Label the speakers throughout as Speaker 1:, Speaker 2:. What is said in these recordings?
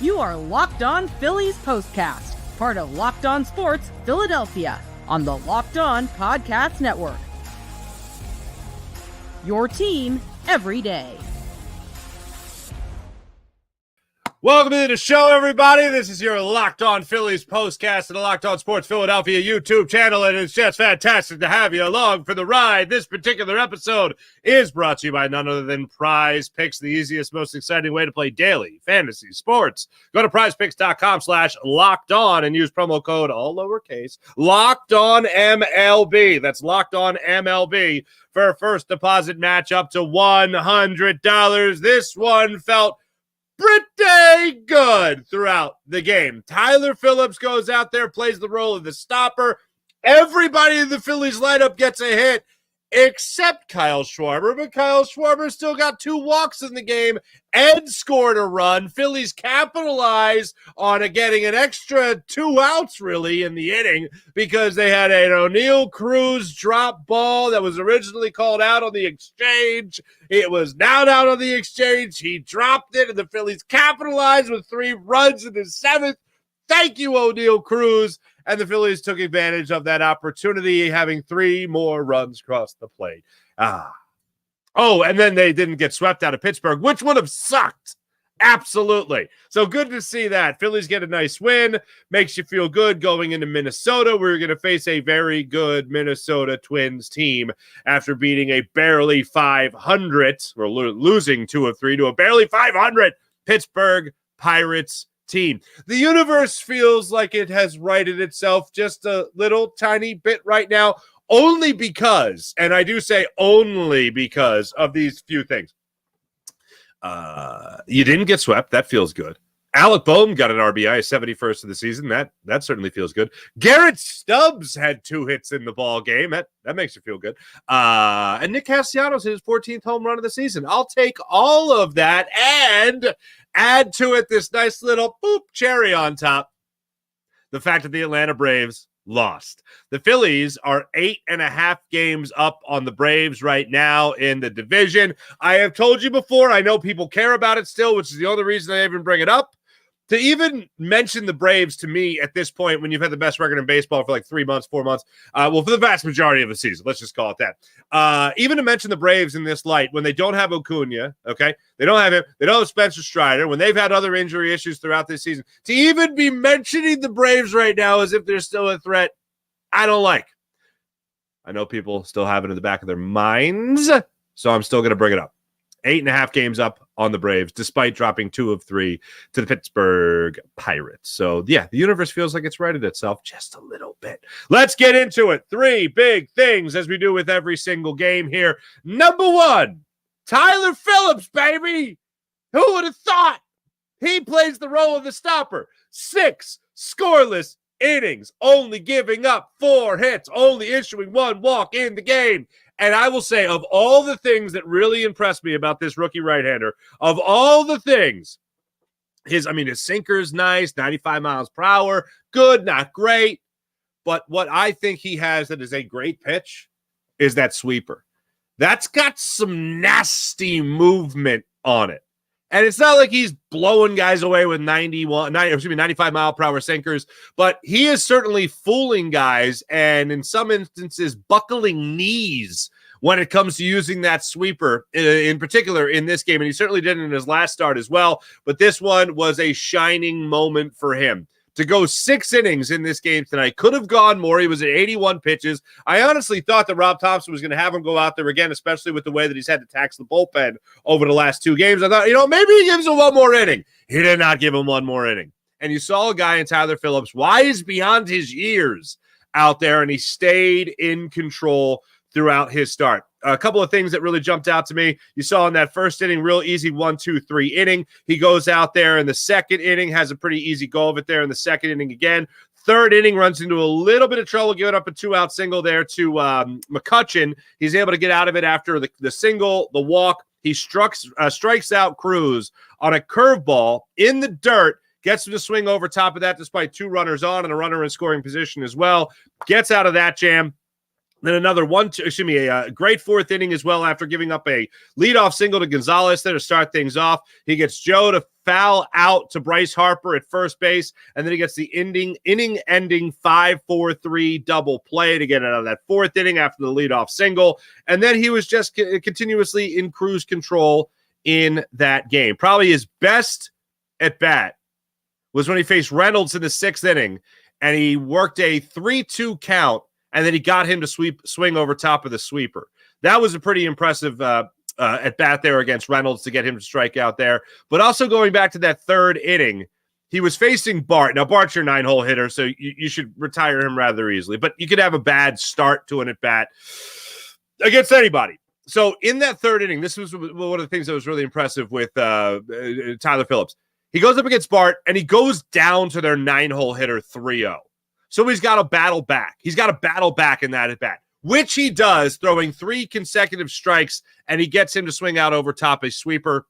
Speaker 1: You are Locked On Phillies Postcast, part of Locked On Sports Philadelphia, on the Locked On Podcast Network. Your team every day.
Speaker 2: Welcome to the show, everybody. This is your Locked On Phillies Postcast and the Locked On Sports Philadelphia YouTube channel, and it's just fantastic to have you along for the ride. This particular episode is brought to you by none other than Prize Picks, the easiest, most exciting way to play daily fantasy sports. Go to prizepicks.com/lockedon and use promo code, all lowercase, Locked On MLB. That's Locked On MLB for a first deposit match up to $100. This one felt pretty good throughout the game. Tyler Phillips goes out there, plays the role of the stopper. Everybody in the Phillies lineup gets a hit except Kyle Schwarber, but Kyle Schwarber still got 2 walks in the game and scored a run. Phillies capitalized on getting an extra 2 outs, really, in the inning because they had an O'Neil Cruz drop ball that was originally called out on the exchange. It was now down on the exchange. He dropped it, and the Phillies capitalized with 3 runs in the 7th. Thank you, O'Neil Cruz. And the Phillies took advantage of that opportunity, having 3 more runs across the plate. Oh, and then they didn't get swept out of Pittsburgh, which would have sucked. Absolutely. So good to see that. Phillies get a nice win. Makes you feel good going into Minnesota. We're going to face a very good Minnesota Twins team after beating a barely 500, or losing 2 of 3 to a barely 500 Pittsburgh Pirates team. The universe feels like it has righted itself just a little tiny bit right now, only because, and I do say only because of these few things. You didn't get swept. That feels good. Alec Bohm got an RBI, 71st of the season. That certainly feels good. Garrett Stubbs had 2 hits in the ball game. That makes you feel good. And Nick Castellanos hit his 14th home run of the season. I'll take all of that and add to it this nice little cherry on top. The fact that the Atlanta Braves lost. The Phillies are 8.5 games up on the Braves right now in the division. I have told you before, I know people care about it still, which is the only reason I even bring it up. To even mention the Braves to me at this point, when you've had the best record in baseball for like 3 months, 4 months, for the vast majority of the season, let's just call it that. Even to mention the Braves in this light, when they don't have Acuna, okay, they don't have him, they don't have Spencer Strider, when they've had other injury issues throughout this season, to even be mentioning the Braves right now as if they're still a threat, I don't like. I know people still have it in the back of their minds, so I'm still going to bring it up. 8.5 games up on the Braves, despite dropping 2 of 3 to the Pittsburgh Pirates. So, yeah, the universe feels like it's righted itself just a little bit. Let's get into it. 3 big things, as we do with every single game here. Number 1, Tyler Phillips, baby. Who would have thought? He plays the role of the stopper. 6 scoreless innings, only giving up 4 hits, only issuing 1 walk in the game. And I will say, of all the things that really impressed me about this rookie right-hander, of all the things, his sinker's nice, 95 miles per hour, good, not great. But what I think he has that is a great pitch is that sweeper. That's got some nasty movement on it. And it's not like he's blowing guys away with 95 mile per hour sinkers, but he is certainly fooling guys and in some instances buckling knees when it comes to using that sweeper, in particular in this game. And he certainly did in his last start as well. But this one was a shining moment for him. To go 6 innings in this game tonight. Could have gone more. He was at 81 pitches. I honestly thought that Rob Thompson was going to have him go out there again, especially with the way that he's had to tax the bullpen over the last 2 games. I thought, maybe he gives him 1 more inning. He did not give him 1 more inning. And you saw a guy in Tyler Phillips, wise beyond his years, out there, and he stayed in control throughout his start. A couple of things that really jumped out to me. You saw in that first inning, real easy 1-2-3 inning. He goes out there in the second inning, has a pretty easy go of it there in the second inning again. Third inning, runs into a little bit of trouble, giving up a 2-out single there to McCutchen. He's able to get out of it after the single, the walk. He strikes out Cruz on a curveball in the dirt, gets him to swing over top of that despite 2 runners on and a runner in scoring position as well. Gets out of that jam. Then a great fourth inning as well after giving up a leadoff single to Gonzales there to start things off. He gets Joe to foul out to Bryce Harper at first base, and then he gets the inning-ending 5-4-3 double play to get out of that fourth inning after the leadoff single. And then he was just continuously in cruise control in that game. Probably his best at bat was when he faced Reynolds in the sixth inning, and he worked a 3-2 count, and then he got him to swing over top of the sweeper. That was a pretty impressive at bat there against Reynolds to get him to strike out there. But also going back to that third inning, he was facing Bart. Now, Bart's your 9-hole hitter, so you should retire him rather easily. But you could have a bad start to an at-bat against anybody. So in that third inning, this was one of the things that was really impressive with Tyler Phillips. He goes up against Bart, and he goes down to their 9-hole hitter 3-0. So he's got to battle back. He's got to battle back in that at-bat, which he does, throwing 3 consecutive strikes, and he gets him to swing out over top a sweeper,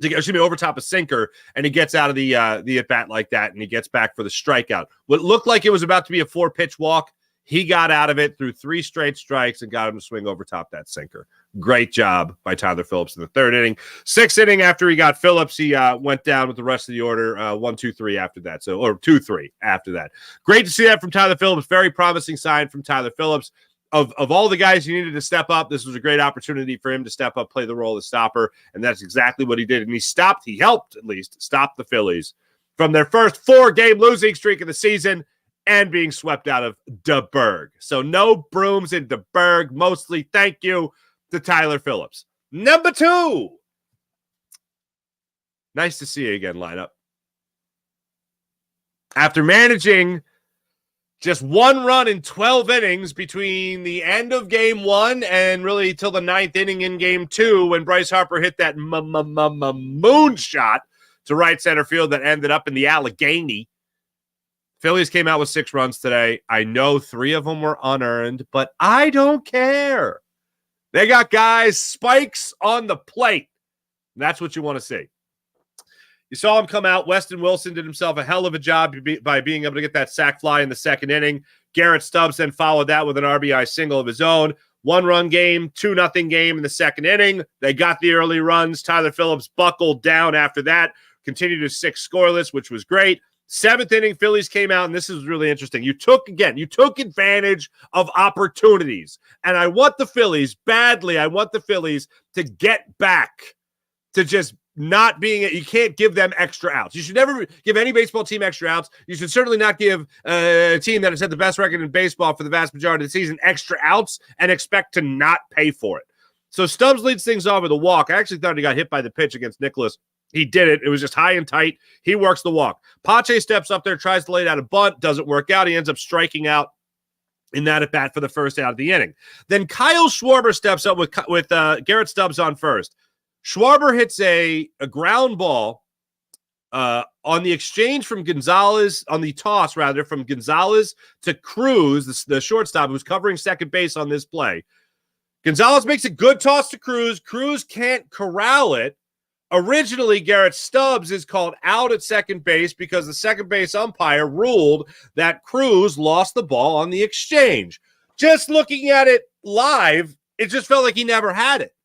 Speaker 2: over top a sinker, and he gets out of the at-bat like that, and he gets back for the strikeout. What looked like it was about to be a 4-pitch walk, he got out of it through 3 straight strikes and got him to swing over top that sinker. Great job by Tyler Phillips in the third inning. Sixth inning, after he got Phillips, he went down with the rest of the order, 1-2-3 after that. Or 2-3 after that. Great to see that from Tyler Phillips. Very promising sign from Tyler Phillips. Of all the guys who needed to step up, this was a great opportunity for him to step up, play the role of stopper, and that's exactly what he did. And he helped at least stop the Phillies from their first 4-game losing streak of the season and being swept out of DeBerg. So no brooms in DeBerg. Mostly thank you to Tyler Phillips. Number 2. Nice to see you again, lineup. After managing just 1 run in 12 innings between the end of game 1 and really till the 9th inning in game 2 when Bryce Harper hit that moonshot to right center field that ended up in the Allegheny. Phillies came out with 6 runs today. I know 3 of them were unearned, but I don't care. They got guys, spikes on the plate. That's what you want to see. You saw him come out. Westin Wilson did himself a hell of a job by being able to get that sac fly in the second inning. Garrett Stubbs then followed that with an RBI single of his own. 1-run game, 2-0 game in the second inning. They got the early runs. Tyler Phillips buckled down after that. Continued to 6 scoreless, which was great. 7th inning, Phillies came out, and this is really interesting. You took advantage of opportunities. And I want the Phillies to get back to just not being you can't give them extra outs. You should never give any baseball team extra outs. You should certainly not give a team that has had the best record in baseball for the vast majority of the season extra outs and expect to not pay for it. So Stubbs leads things off with a walk. I actually thought he got hit by the pitch against Nicholas. He did it. It was just high and tight. He works the walk. Pache steps up there, tries to lay down a bunt. Doesn't work out. He ends up striking out in that at-bat for the first out of the inning. Then Kyle Schwarber steps up with Garrett Stubbs on first. Schwarber hits a ground ball on the exchange from Gonzales, on the toss, rather, from Gonzales to Cruz, the shortstop who's covering second base on this play. Gonzales makes a good toss to Cruz. Cruz can't corral it. Originally, Garrett Stubbs is called out at second base because the second base umpire ruled that Cruz lost the ball on the exchange. Just looking at it live, it just felt like he never had it.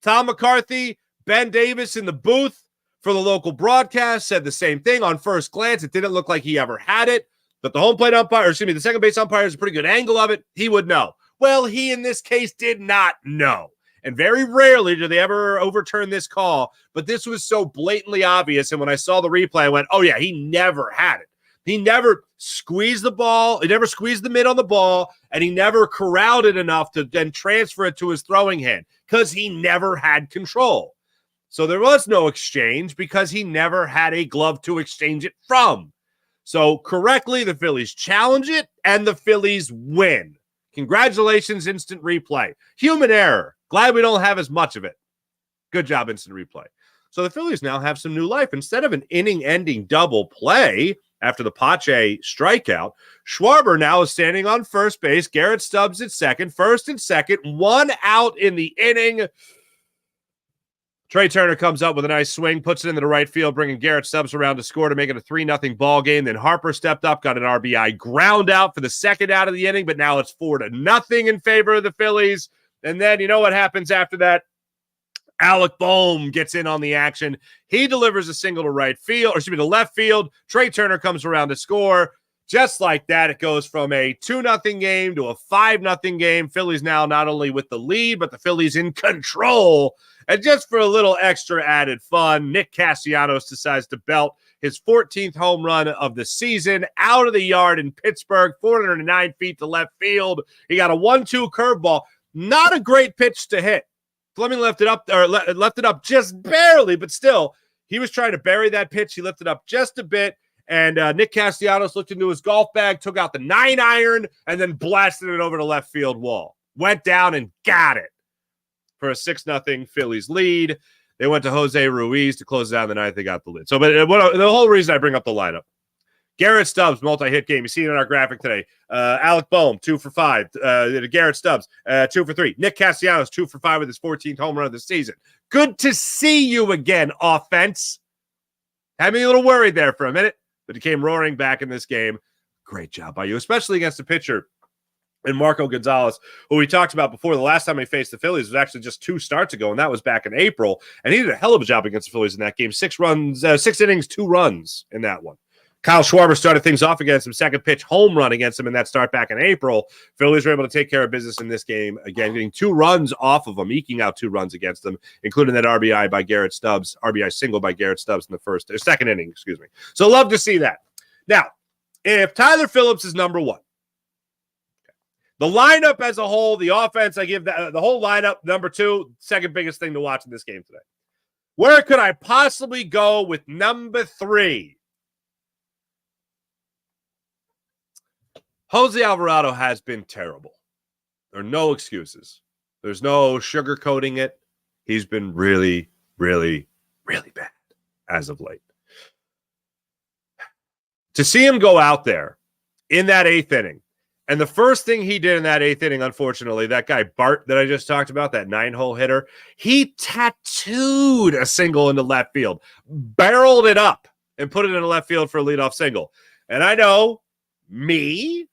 Speaker 2: Tom McCarthy, Ben Davis in the booth for the local broadcast said the same thing. On first glance, it didn't look like he ever had it, but the second base umpire has a pretty good angle of it. He would know. Well, he in this case did not know. And very rarely do they ever overturn this call, but this was so blatantly obvious. And when I saw the replay, I went, oh yeah, he never had it. He never squeezed the ball. He never squeezed the mid on the ball, and he never corralled it enough to then transfer it to his throwing hand because he never had control. So there was no exchange because he never had a glove to exchange it from. So correctly, the Phillies challenge it, and the Phillies win. Congratulations, instant replay. Human error. Glad we don't have as much of it. Good job, instant replay. So the Phillies now have some new life. Instead of an inning-ending double play after the Pache strikeout, Schwarber now is standing on first base. Garrett Stubbs at second, first and second, 1 out in the inning. Trea Turner comes up with a nice swing, puts it into the right field, bringing Garrett Stubbs around to score to make it a 3-0 ball game. Then Harper stepped up, got an RBI ground out for the second out of the inning, but now it's 4-0 in favor of the Phillies. And then you know what happens after that? Alec Bohm gets in on the action. He delivers a single to to left field. Trea Turner comes around to score. Just like that, it goes from a 2-0 game to a 5-0 game. Phillies now not only with the lead, but the Phillies in control. And just for a little extra added fun, Nick Gonzales decides to belt his 14th home run of the season out of the yard in Pittsburgh, 409 feet to left field. He got a 1-2 curveball. Not a great pitch to hit. Fleming left it up just barely, but still, he was trying to bury that pitch. He lifted up just a bit, and Nick Gonzales looked into his golf bag, took out the 9-iron, and then blasted it over the left field wall. Went down and got it for a 6-0 Phillies lead. They went to Jose Ruiz to close it out in the ninth. They got the lead. So, but the whole reason I bring up the lineup, Garrett Stubbs, multi-hit game. You see it in our graphic today. Alec Bohm, 2 for 5. Garrett Stubbs, 2 for 3. Nick Gonzales, 2 for 5 with his 14th home run of the season. Good to see you again, offense. Had me a little worried there for a minute, but he came roaring back in this game. Great job by you, especially against a pitcher in Marco Gonzales, who we talked about before. The last time he faced the Phillies was actually just 2 starts ago, and that was back in April. And he did a hell of a job against the Phillies in that game. 6 innings, 2 runs in that one. Kyle Schwarber started things off against him. Second pitch home run against him in that start back in April. Phillies were able to take care of business in this game. Again, getting 2 runs off of him, eking out 2 runs against them, including that RBI by Garrett Stubbs, RBI single by Garrett Stubbs in the second inning, excuse me. So love to see that. Now, if Tyler Phillips is number 1, the lineup as a whole, the offense, I give the whole lineup number 2, second biggest thing to watch in this game today. Where could I possibly go with number 3? Jose Alvarado has been terrible. There are no excuses. There's no sugarcoating it. He's been really, really, really bad as of late. To see him go out there in that 8th inning, and the first thing he did in that 8th inning, unfortunately, that guy Bart that I just talked about, that 9-hole hitter, he tattooed a single into left field, barreled it up, and put it in left field for a leadoff single. And I know me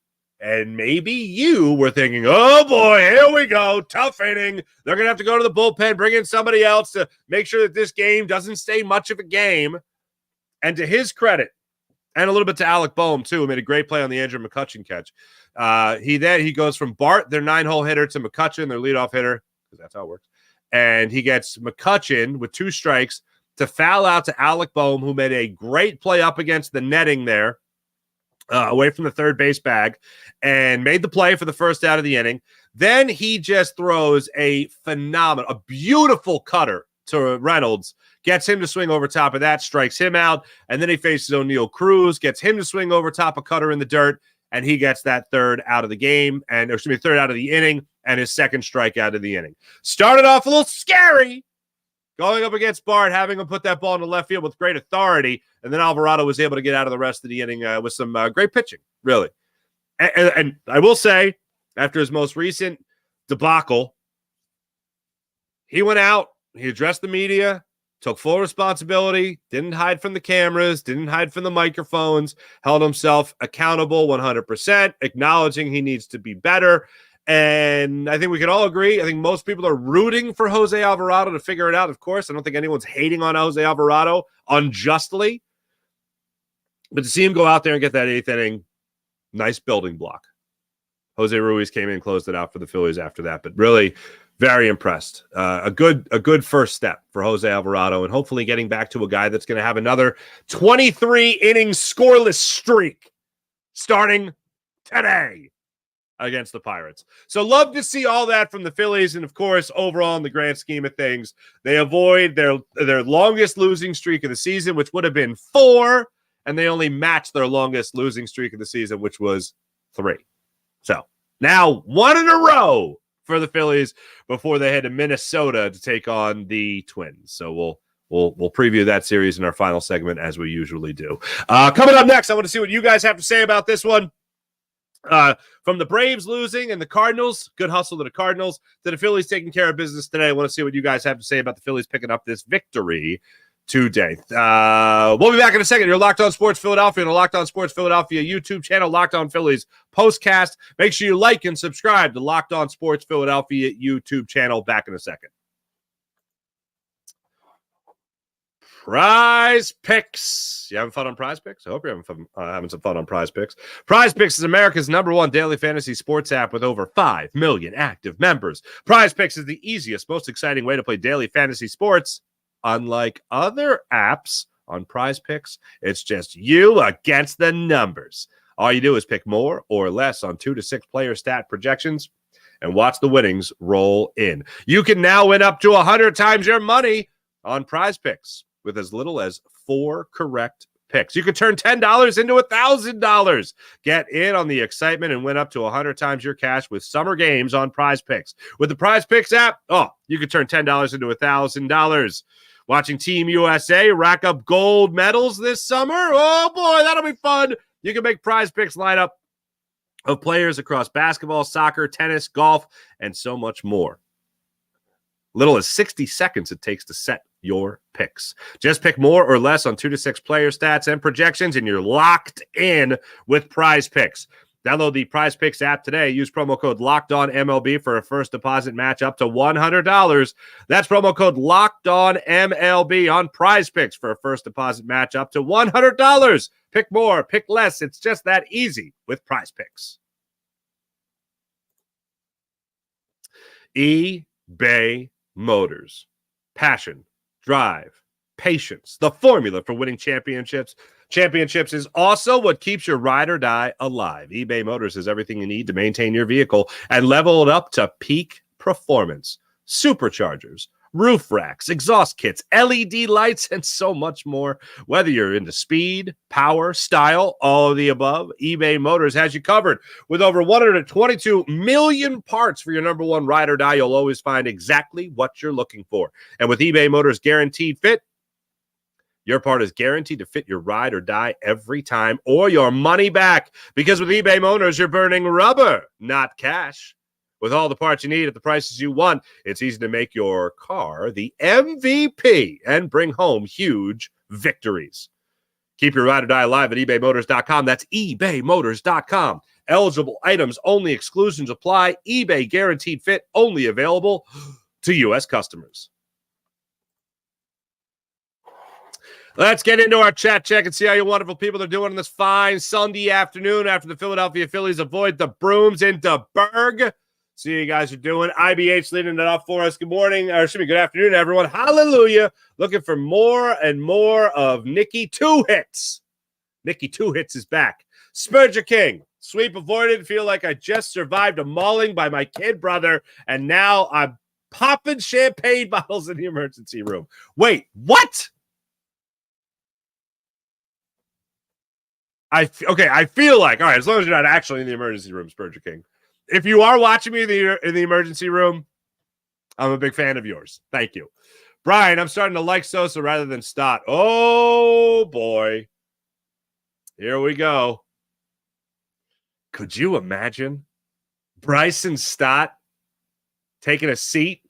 Speaker 2: and maybe you were thinking, oh boy, here we go, tough inning. They're going to have to go to the bullpen, bring in somebody else to make sure that this game doesn't stay much of a game. And to his credit, and a little bit to Alec Bohm, too, who made a great play on the Andrew McCutchen catch. He goes from Bart, their 9-hole hitter, to McCutchen, their leadoff hitter, because that's how it works. And he gets McCutchen with 2 strikes to foul out to Alec Bohm, who made a great play up against the netting there, away from the third base bag, and made the play for the first out of the inning. Then he just throws a beautiful cutter to Reynolds, gets him to swing over top of that, strikes him out, and then he faces O'Neil Cruz, gets him to swing over top of cutter in the dirt, and he gets that third out of the game, third out of the inning, and his second strikeout of the inning. Started off a little scary, going up against Bart, having him put that ball in the left field with great authority, and then Alvarado was able to get out of the rest of the inning with some great pitching, really. And I will say, after his most recent debacle, he went out, he addressed the media, took full responsibility, didn't hide from the cameras, didn't hide from the microphones, held himself accountable 100%, acknowledging he needs to be better. And I think we can all agree. I think most people are rooting for Jose Alvarado to figure it out. Of course, I don't think anyone's hating on Jose Alvarado unjustly. But to see him go out there and get that 8th inning, nice building block. Jose Ruiz came in and closed it out for the Phillies after that. But really, very impressed. A good first step for Jose Alvarado, and hopefully getting back to a guy that's going to have another 23-inning scoreless streak starting today against the Pirates. So love to see all that from the Phillies. And of course, overall in the grand scheme of things, they avoid their longest losing streak of the season, which would have been 4, and they only matched their longest losing streak of the season, which was 3. So now 1 in a row for the Phillies before they head to Minnesota to take on the Twins. So we'll preview that series in our final segment, as we usually do. Coming up next, I want to see what you guys have to say about this one. From the Braves losing and the Cardinals, good hustle to the Cardinals, to the Phillies taking care of business today. I want to see what you guys have to say about the Phillies picking up this victory today. We'll be back in a second. You're Locked On Sports Philadelphia and the Locked On Sports Philadelphia YouTube channel, Locked On Phillies Postcast. Make sure you like and subscribe to Locked On Sports Philadelphia YouTube channel. Back in a second. Prize Picks. You having fun on Prize Picks? I hope you're having some fun on Prize Picks. Prize Picks is America's #1 daily fantasy sports app with over 5 million active members. Prize Picks is the easiest, most exciting way to play daily fantasy sports. Unlike other apps on Prize Picks, it's just you against the numbers. All you do is pick more or less on 2 to 6 player stat projections and watch the winnings roll in. You can now win up to 100 times your money on Prize Picks with as little as 4 correct picks. You could turn $10 into $1,000. Get in on the excitement and win up to 100 times your cash with summer games on Prize Picks. With the Prize Picks app, you could turn $10 into $1,000. Watching Team USA rack up gold medals this summer? Oh, boy, that'll be fun. You can make Prize Picks lineup of players across basketball, soccer, tennis, golf, and so much more. Little as 60 seconds it takes to set your picks. Just pick more or less on 2 to 6 player stats and projections, and you're locked in with Prize Picks. Download the Prize Picks app today. Use promo code LOCKEDONMLB for a first deposit match up to $100. That's promo code LOCKEDONMLB on Prize Picks for a first deposit match up to $100. Pick more, pick less. It's just that easy with Prize Picks. eBay Motors. Passion, drive, patience. The formula for winning championships. Championships is also what keeps your ride or die alive. eBay Motors has everything you need to maintain your vehicle and level it up to peak performance. Superchargers, roof racks, exhaust kits, LED lights, and so much more. Whether you're into speed, power, style, all of the above, eBay Motors has you covered. With over 122 million parts for your #1 ride or die, you'll always find exactly what you're looking for. And with eBay Motors Guaranteed Fit, your part is guaranteed to fit your ride or die every time or your money back. Because with eBay Motors, you're burning rubber, not cash. With all the parts you need at the prices you want, it's easy to make your car the MVP and bring home huge victories. Keep your ride or die alive at ebaymotors.com. That's ebaymotors.com. Eligible items only. Exclusions apply. eBay Guaranteed Fit only available to U.S. customers. Let's get into our chat check and see how you wonderful people are doing on this fine Sunday afternoon after the Philadelphia Phillies avoid the brooms into Berg. See how you guys are doing. IBH leading it up for us. Good morning, or good afternoon, everyone. Hallelujah. Looking for more and more of Nicky Two Hits. Nicky Two Hits is back. Spurgeon King. Sweep avoided. Feel like I just survived a mauling by my kid brother, and now I'm popping champagne bottles in the emergency room. Wait, what? I feel like, all right, as long as you're not actually in the emergency room, Spurgeon King. If you are watching me in the emergency room, I'm a big fan of yours. Thank you. Brian, I'm starting to like Sosa rather than Stott. Oh, boy. Here we go. Could you imagine Bryce and Stott taking a seat?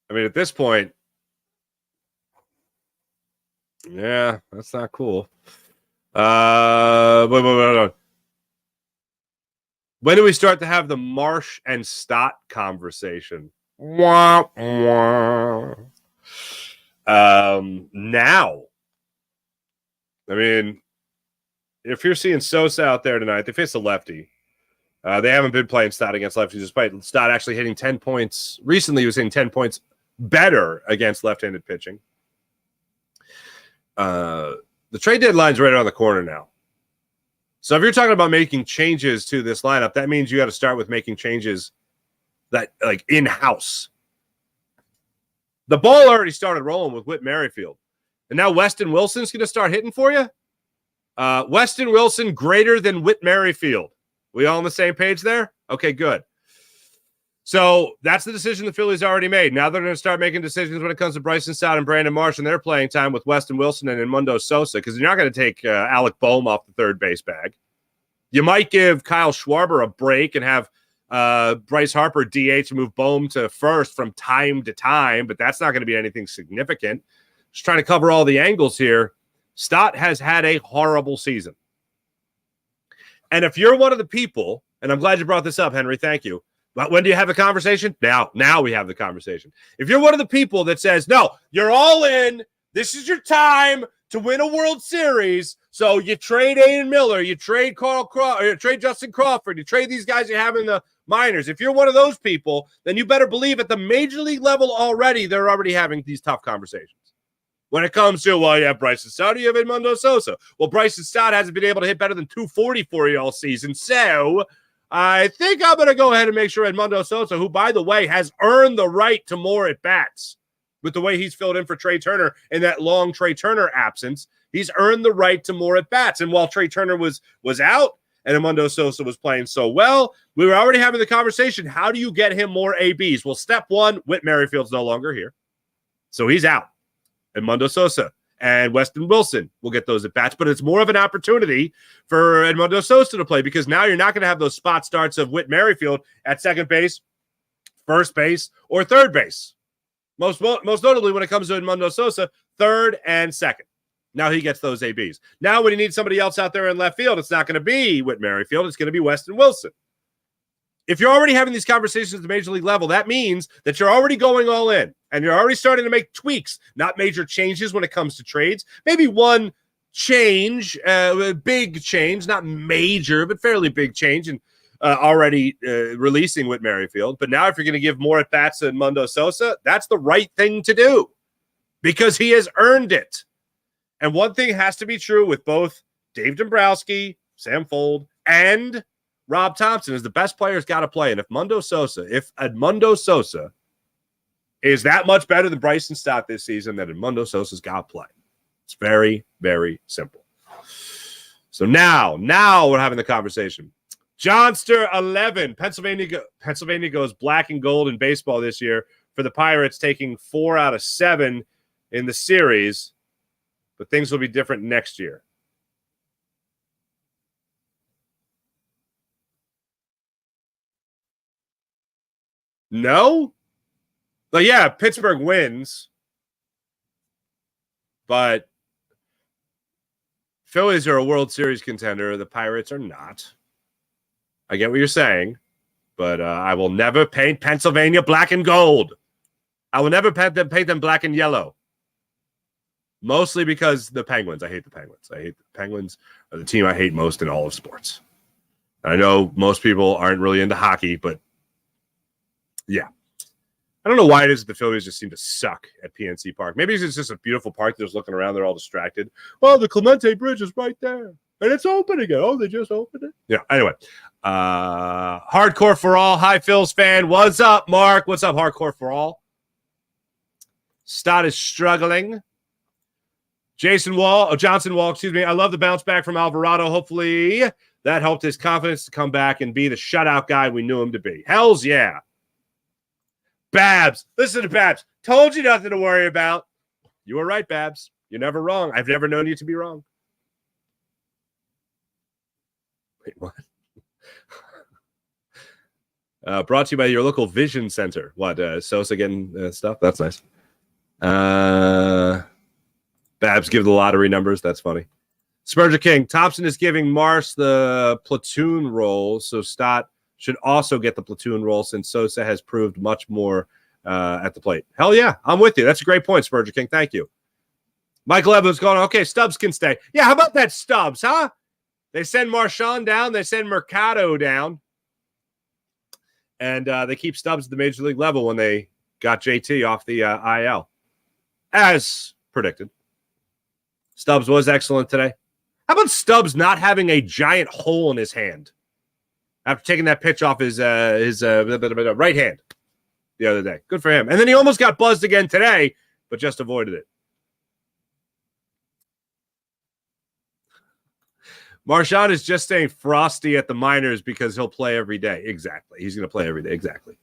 Speaker 2: I mean, at this point, yeah, that's not cool. Wait. When do we start to have the Marsh and Stott conversation? Now. I mean, if you're seeing Sosa out there tonight, they face a lefty. They haven't been playing Stott against lefties, despite Stott actually hitting 10 points. Recently, he was hitting 10 points better against left-handed pitching. The trade deadline's right around the corner now. So if you're talking about making changes to this lineup, that means you got to start with making changes that like in-house. The ball already started rolling with Whit Merrifield. And now Westin Wilson's going to start hitting for you? Westin Wilson greater than Whit Merrifield. We all on the same page there? Okay, good. So that's the decision the Phillies already made. Now they're going to start making decisions when it comes to Bryson Stott and Brandon Marsh and their playing time with Westin Wilson and Edmundo Sosa, because you're not going to take Alec Bohm off the third base bag. You might give Kyle Schwarber a break and have Bryce Harper DH and move Bohm to first from time to time, but that's not going to be anything significant. Just trying to cover all the angles here. Stott has had a horrible season. And if you're one of the people, and I'm glad you brought this up, Henry, thank you. But when do you have the conversation? Now we have the conversation. If you're one of the people that says, no, you're all in, this is your time to win a World Series, so you trade Aiden Miller, you trade you trade Justin Crawford, you trade these guys you have in the minors. If you're one of those people, then you better believe at the major league level already, they're already having these tough conversations. When it comes to, well, you have Bryce Stott, you have Edmundo Sosa. Well, Bryce Stott hasn't been able to hit better than 240 for you all season, so I think I'm going to go ahead and make sure Edmundo Sosa, who, by the way, has earned the right to more at-bats with the way he's filled in for Trea Turner in that long Trea Turner absence, he's earned the right to more at-bats. And while Trea Turner was out and Edmundo Sosa was playing so well, we were already having the conversation, how do you get him more ABs? Well, step one, Whit Merrifield's no longer here, so he's out. Edmundo Sosa and Westin Wilson will get those at-bats, but it's more of an opportunity for Edmundo Sosa to play because now you're not going to have those spot starts of Whit Merrifield at second base, first base, or third base. Most notably when it comes to Edmundo Sosa, third and second. Now he gets those ABs. Now when you need somebody else out there in left field, it's not going to be Whit Merrifield, it's going to be Westin Wilson. If you're already having these conversations at the major league level, that means that you're already going all in and you're already starting to make tweaks, not major changes when it comes to trades. Maybe one change, a big change, not major, but fairly big change, and already releasing Whit Merrifield. But now if you're going to give more at-bats to Edmundo Sosa, that's the right thing to do because he has earned it. And one thing has to be true with both Dave Dombrowski, Sam Fuld, and Rob Thompson is the best player's got to play. And if Edmundo Sosa is that much better than Bryson Stott this season, then Edmundo Sosa's got to play. It's very, very simple. So now we're having the conversation. Johnster 11. Pennsylvania goes black and gold in baseball this year for the Pirates, taking 4 out of 7 in the series. But things will be different next year. No? But yeah, Pittsburgh wins. But Phillies are a World Series contender. The Pirates are not. I get what you're saying, but I will never paint Pennsylvania black and gold. I will never paint them black and yellow. Mostly because the Penguins. I hate the Penguins. The Penguins are the team I hate most in all of sports. I know most people aren't really into hockey, but yeah. I don't know why it is that the Phillies just seem to suck at PNC Park. Maybe it's just a beautiful park. They're just looking around. They're all distracted. Well, the Clemente Bridge is right there. And it's open again. Oh, they just opened it? Yeah, anyway. Hardcore for All. Hi, Phil's fan. What's up, Mark? What's up, Hardcore for All? Stott is struggling. Johnson Wall, excuse me. I love the bounce back from Alvarado. Hopefully that helped his confidence to come back and be the shutout guy we knew him to be. Hells yeah. Babs. Listen to Babs. Told you nothing to worry about. You were right, Babs. You're never wrong. I've never known you to be wrong. Wait, what? Brought to you by your local vision center. What, Sosa getting stuff? That's nice. Babs give the lottery numbers. That's funny. Spurgeon King. Thompson is giving Mars the platoon role, so Stott should also get the platoon role since Sosa has proved much more at the plate. Hell yeah, I'm with you. That's a great point, Spurgeon King. Thank you. Michael Evans going, okay, Stubbs can stay. Yeah, how about that Stubbs, huh? They send Marchand down. They send Mercado down. And they keep Stubbs at the major league level when they got JT off the IL. As predicted. Stubbs was excellent today. How about Stubbs not having a giant hole in his hand after taking that pitch off his right hand the other day? Good for him. And then he almost got buzzed again today, but just avoided it. Marchand is just staying frosty at the minors because he'll play every day. Exactly. He's going to play every day. Exactly.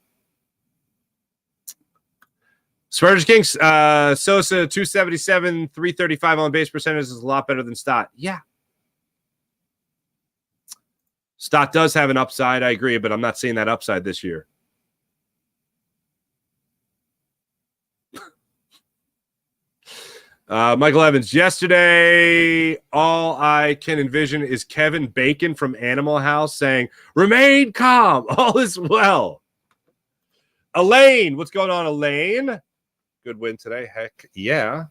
Speaker 2: Spurgeon King, Sosa, 277, 335 on base percentage is a lot better than Stott. Yeah. Stott does have an upside, I agree, but I'm not seeing that upside this year. Michael Evans, yesterday, all I can envision is Kevin Bacon from Animal House saying, "Remain calm, all is well." Elaine, what's going on, Elaine? Good win today. Heck yeah.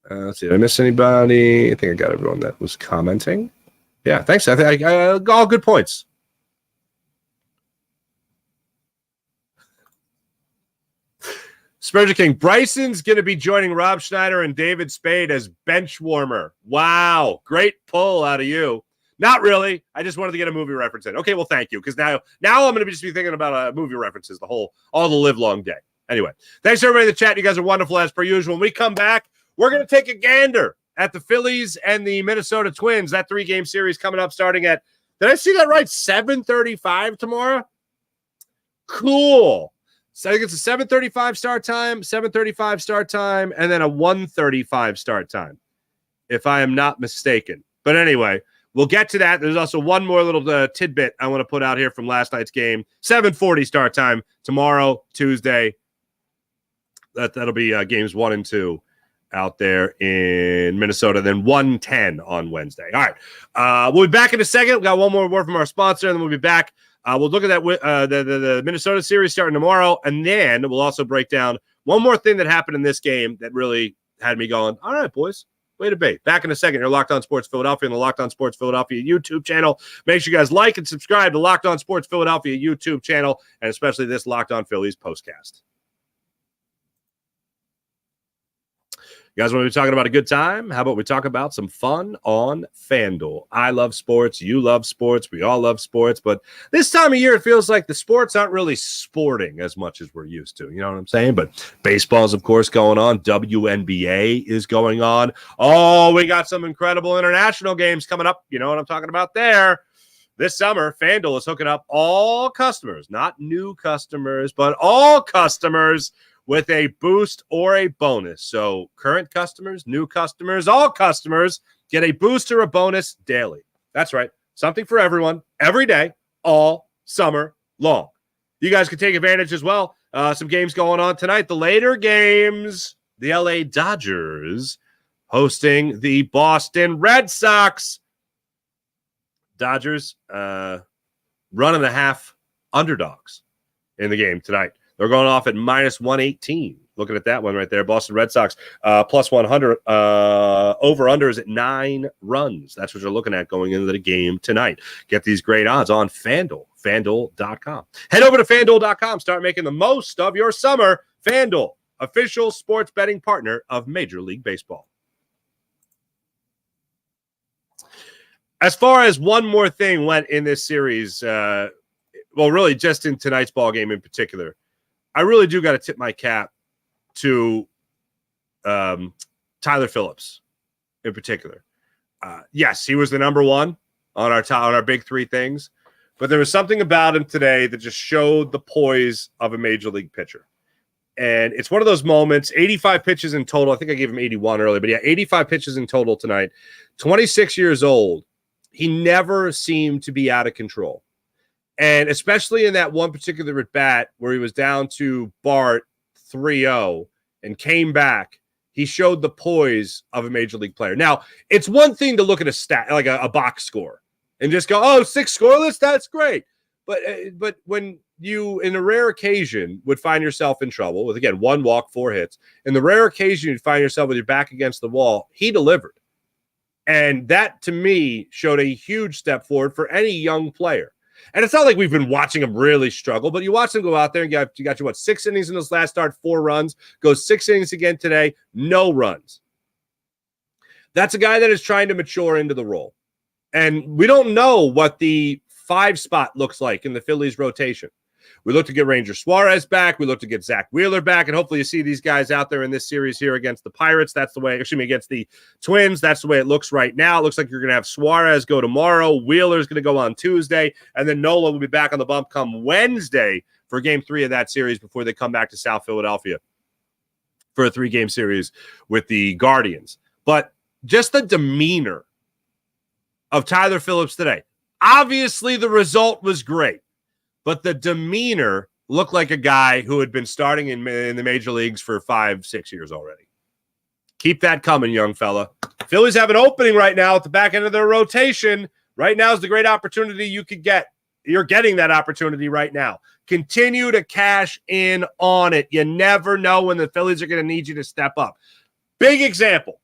Speaker 2: Let's see. Did I miss anybody? I think I got everyone that was commenting. Yeah, thanks. I think all good points. Spurgeon King, Bryson's going to be joining Rob Schneider and David Spade as bench warmer. Wow, great pull out of you. Not really. I just wanted to get a movie reference in. Okay, well, thank you, because now I'm going to just be thinking about movie references all the live long day. Anyway, thanks everybody in the chat. You guys are wonderful as per usual. When we come back, we're going to take a gander at the Phillies and the Minnesota Twins. That 3-game series coming up starting at, did I see that right? 7:35 tomorrow? Cool. So I think it's a 7:35 start time, and then a 1:35 start time, if I am not mistaken. But anyway, we'll get to that. There's also one more little tidbit I want to put out here from last night's game. 7:40 start time tomorrow, Tuesday. That'll be games 1 and 2 out there in Minnesota, then 1:10 on Wednesday. All right. We'll be back in a second. We got one more word from our sponsor, and then we'll be back. We'll look at that the Minnesota series starting tomorrow, and then we'll also break down one more thing that happened in this game that really had me going, all right, boys, wait a bit. Back in a second. You're Locked On Sports Philadelphia and the Locked On Sports Philadelphia YouTube channel. Make sure you guys like and subscribe to Locked On Sports Philadelphia YouTube channel, and especially this Locked On Phillies postcast. You guys want to be talking about a good time? How about we talk about some fun on FanDuel? I love sports. You love sports. We all love sports. But this time of year, it feels like the sports aren't really sporting as much as we're used to. You know what I'm saying? But baseball's, of course, going on. WNBA is going on. Oh, we got some incredible international games coming up. You know what I'm talking about there. This summer, FanDuel is hooking up all customers, not new customers, but all customers with a boost or a bonus. So current customers, new customers, all customers get a boost or a bonus daily. That's right. Something for everyone, every day, all summer long. You guys can take advantage as well. Some games going on tonight. The later games, the LA Dodgers hosting the Boston Red Sox. Dodgers, 1.5 underdogs in the game tonight. They're going off at -118. Looking at that one right there. Boston Red Sox plus 100. Over-under is at 9 runs. That's what you're looking at going into the game tonight. Get these great odds on FanDuel, FanDuel.com. Head over to FanDuel.com. Start making the most of your summer. FanDuel, official sports betting partner of Major League Baseball. As far as one more thing went in this series, really just in tonight's ball game in particular, I really do got to tip my cap to Tyler Phillips in particular. Yes, he was the number one on our big three things, but there was something about him today that just showed the poise of a major league pitcher. And it's one of those moments, 85 pitches in total. I think I gave him 81 earlier, but yeah, 85 pitches in total tonight. 26 years old. He never seemed to be out of control. And especially in that one particular at bat where he was down to Bart 3-0 and came back, he showed the poise of a major league player. Now, it's one thing to look at a stat, like a box score, and just go, 6 scoreless, that's great. But when you, in a rare occasion, would find yourself in trouble with, again, 1 walk, 4 hits, in the rare occasion you'd find yourself with your back against the wall, he delivered. And that, to me, showed a huge step forward for any young player. And it's not like we've been watching him really struggle, but you watch him go out there and you got 6 innings in his last start, 4 runs, goes 6 innings again today, no runs. That's a guy that is trying to mature into the role. And we don't know what the 5 spot looks like in the Phillies rotation. We look to get Ranger Suarez back. We look to get Zach Wheeler back. And hopefully you see these guys out there in this series here against the Pirates. That's the way, against the Twins. That's the way it looks right now. It looks like you're going to have Suarez go tomorrow. Wheeler's going to go on Tuesday. And then Nola will be back on the bump come Wednesday for game 3 of that series before they come back to South Philadelphia for a 3-game series with the Guardians. But just the demeanor of Tyler Phillips today. Obviously, the result was great, but the demeanor looked like a guy who had been starting in the major leagues for 5-6 years already. Keep that coming, young fella. Phillies have an opening right now at the back end of their rotation. Right now is the great opportunity you could get. You're getting that opportunity right now. Continue to cash in on it. You never know when the Phillies are going to need you to step up. Big example.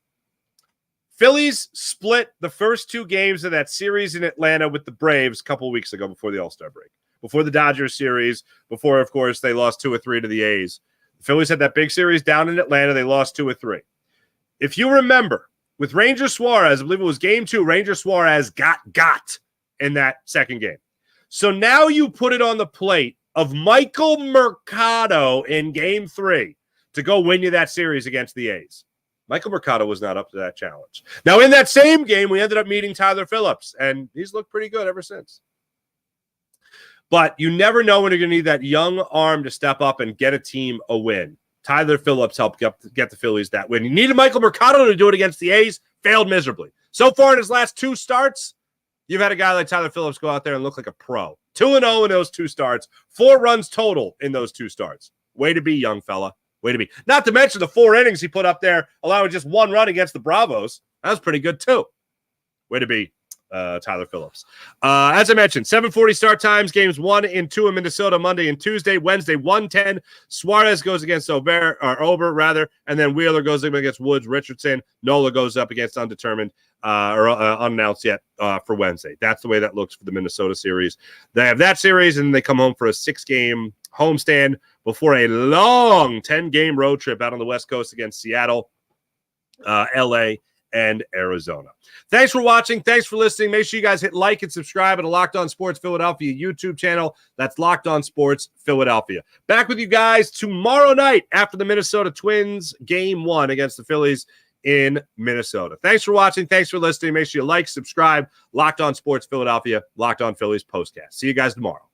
Speaker 2: Phillies split the first 2 games of that series in Atlanta with the Braves a couple weeks ago before the All-Star break, before the Dodgers series, before, of course, they lost 2 or 3 to the A's. The Phillies had that big series down in Atlanta. They lost 2 or 3. If you remember, with Ranger Suarez, I believe it was game 2, Ranger Suarez got in that second game. So now you put it on the plate of Michael Mercado in game 3 to go win you that series against the A's. Michael Mercado was not up to that challenge. Now, in that same game, we ended up meeting Tyler Phillips, and he's looked pretty good ever since. But you never know when you're going to need that young arm to step up and get a team a win. Tyler Phillips helped get the Phillies that win. You needed Michael Mercado to do it against the A's, failed miserably. So far in his last 2 starts, you've had a guy like Tyler Phillips go out there and look like a pro. 2-0 in those 2 starts, 4 runs total in those 2 starts. Way to be, young fella. Way to be. Not to mention the 4 innings he put up there, allowing just 1 run against the Bravos. That was pretty good, too. Way to be, Tyler Phillips. As I mentioned, 7:40 start times, games 1 and 2 in Minnesota, Monday and Tuesday. Wednesday, 1:10. Suarez goes against Ober, and then Wheeler goes up against Woods, Richardson. Nola goes up against undetermined or unannounced yet for Wednesday. That's the way that looks for the Minnesota series. They have that series, and they come home for a 6-game homestand before a long 10-game road trip out on the West Coast against Seattle, L.A., and Arizona. Thanks for watching. Thanks for listening. Make sure you guys hit like and subscribe at the Locked On Sports Philadelphia YouTube channel. That's Locked On Sports Philadelphia. Back with you guys tomorrow night after the Minnesota Twins game 1 against the Phillies in Minnesota. Thanks for watching. Thanks for listening. Make sure you like, subscribe. Locked On Sports Philadelphia, Locked On Phillies postcast. See you guys tomorrow.